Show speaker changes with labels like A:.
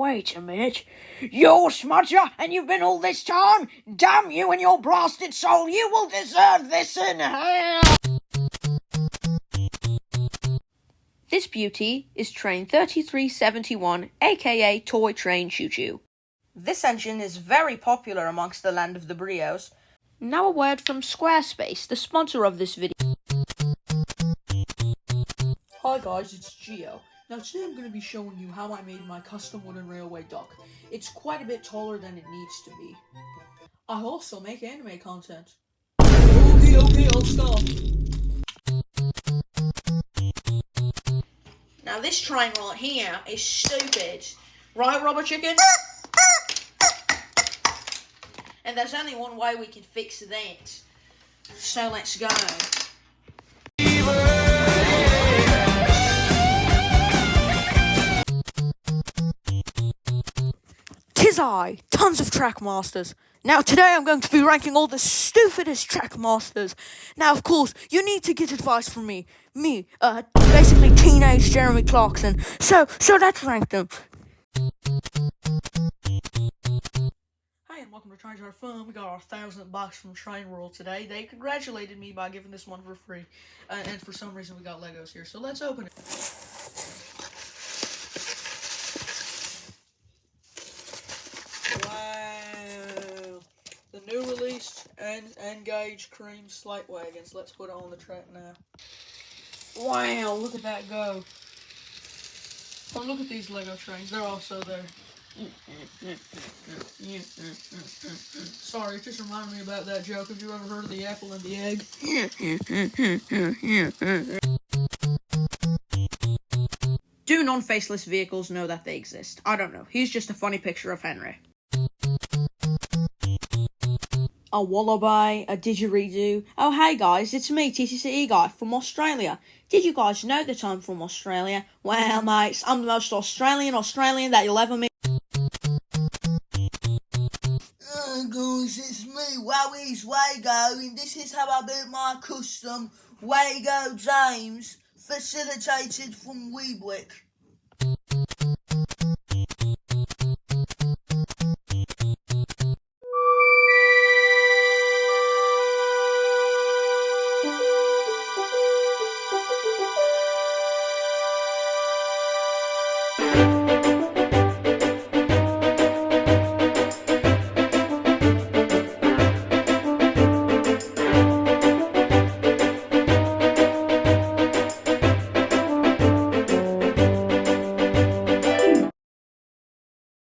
A: wait a minute. You're Smudger, and you've been all this time? Damn you and your blasted soul, you will deserve this in hell! This beauty is Train 3371, aka Toy Train Choo Choo. This engine is very popular amongst the land of the Brios. Now a word from Squarespace, the sponsor of this video. Hi guys, it's Gio. Now today I'm going to be showing you how I made my custom wooden railway dock. It's quite a bit taller than it needs to be. I also make anime content. Okay, I'll stop. Now this train right here is stupid. Right, Rubber Chicken? And there's only one way we can fix that. So let's go. Tis I, tons of track masters. Now today I'm going to be ranking all the stupidest track masters. Now of course, you need to get advice from me. Basically teenage Jeremy Clarkson. So let's rank them. Hey, and welcome to Trains Are Fun. We got our $1,000 from Train World today. They congratulated me by giving this one for free. And for some reason we got Legos here, so let's open it. Wow. The new released N-Gauge Cream Slate Wagons. Let's put it on the track now. Wow, look at that go. Oh, look at these Lego trains. They're also there. Sorry, it just reminded me about that joke. Have you ever heard of the apple and the egg? Do non-faceless vehicles know that they exist? I don't know. He's just a funny picture of Henry. A wallaby, a didgeridoo. Oh hey guys, it's me, TCCE guy from Australia. Did you guys know that I'm from Australia? Well mates, I'm the most Australian that you'll ever meet. Guys, it's me, Wowie's Wago, and this is how I built my custom Wago James, facilitated from Weebwick.